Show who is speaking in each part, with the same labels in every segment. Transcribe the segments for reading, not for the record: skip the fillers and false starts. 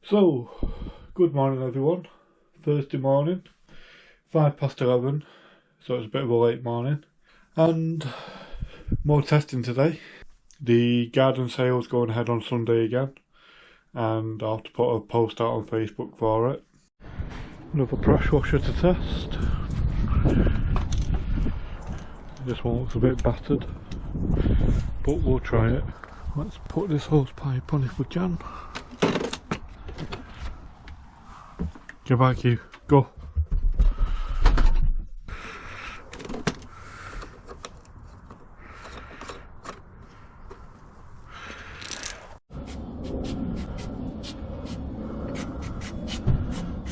Speaker 1: So, good morning everyone. Thursday morning, 11:05, so it's a bit of a late morning. And more testing today. The garden sale's going ahead on Sunday again, and I'll have to put a post out on Facebook for it. Another pressure washer to test. This one looks a bit battered, but we'll try it. Let's put this hose pipe on if we can. Get back, you. Go.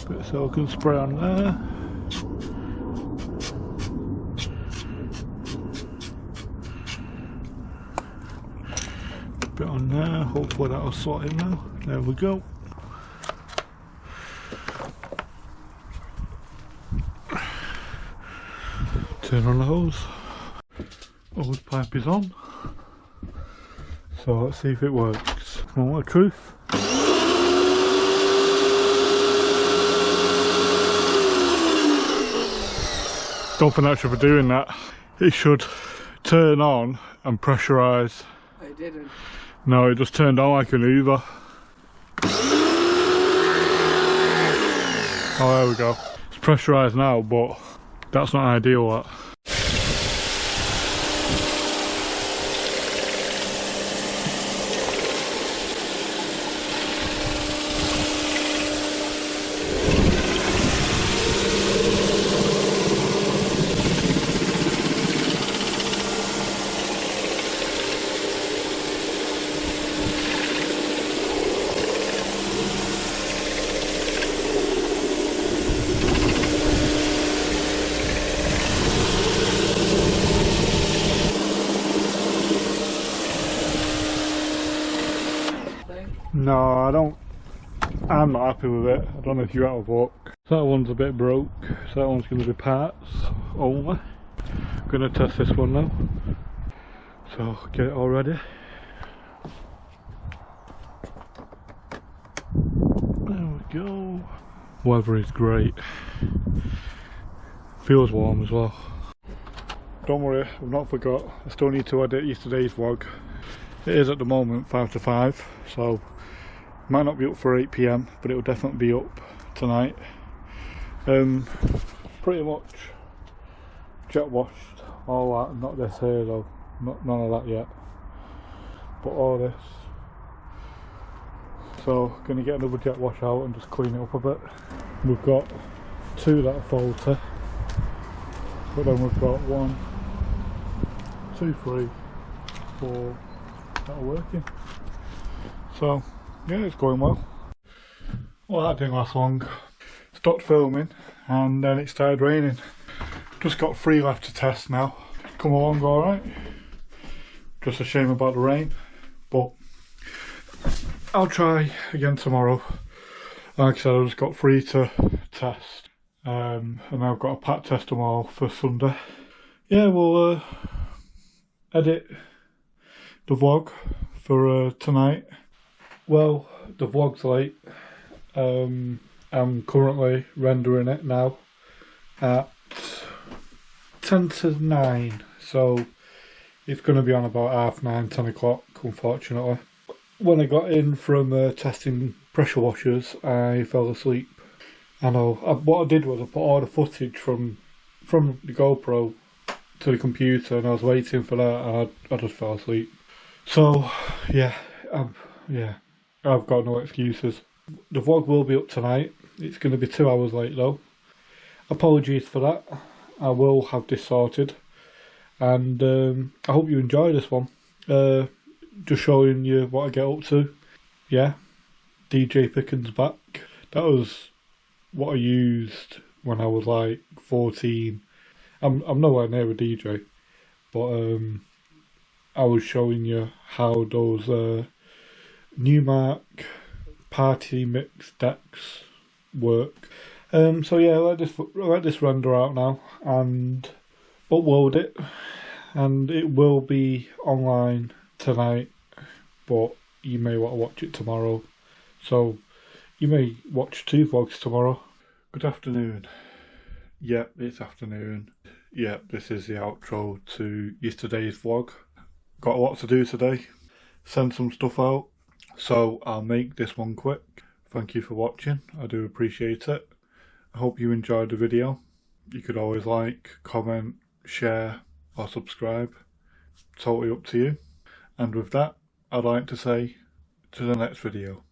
Speaker 1: Bit of silicone spray on there. Bit on there. Hopefully that'll slot in now. There we go. Turn on the hose. Hose pipe is on. So let's see if it works. Want the truth? Don't think that should be doing that. It should turn on and pressurise.
Speaker 2: I didn't.
Speaker 1: No, it just turned on like an Hoover. Oh, there we go. It's pressurised now, but that's not ideal, that. No, I'm not happy with it. I don't know if you're out of luck. That one's a bit broke, so that one's going to be parts only. I'm going to test this one now. So, get it all ready. There we go. Weather is great. Feels warm as well. Don't worry, I've not forgot. I still need to edit yesterday's vlog. It is at the moment 5 to 5, so might not be up for 8 PM, but it will definitely be up tonight. Pretty much jet washed all that, not this here though, none of that yet, but all this. So gonna get another jet wash out and just clean it up a bit. We've got 2 that are faulty, but then we've got 1, 2, 3, 4 that are working. So yeah, it's going well. Well, that didn't last long. Stopped filming and then it started raining. Just got 3 left to test now. Come along alright. Just a shame about the rain, but I'll try again tomorrow. Like I said, I've just got 3 to test. And I've got a pack test tomorrow for Sunday. Yeah, we'll edit the vlog for tonight. Well, the vlog's late. I'm currently rendering it now at 10 to 9, so it's going to be on about 9:30, 10 o'clock, unfortunately. When I got in from testing pressure washers, I fell asleep. I know. What I did was I put all the footage from the GoPro to the computer, and I was waiting for that, and I just fell asleep. So yeah, I've got no excuses. The vlog will be up tonight. It's going to be 2 hours late though. Apologies for that. I will have this sorted, and I hope you enjoy this one. Just showing you what I get up to. Yeah, DJ Picken's back. That was what I used when I was like 14. I'm nowhere near a DJ, but I was showing you how those Newmark party mix decks work. So yeah, let this render out now and upload it, and it will be online tonight, but you may want to watch it tomorrow. So You may watch 2 vlogs tomorrow. Good afternoon. Yep, it's afternoon. Yep, this is the outro to yesterday's vlog. Got a lot to do today. Send some stuff out. So I'll make this one quick. Thank you for watching. I do appreciate it. I hope you enjoyed the video. You could always like, comment, share or subscribe. Totally up to you. And with that, I'd like to say to the next video.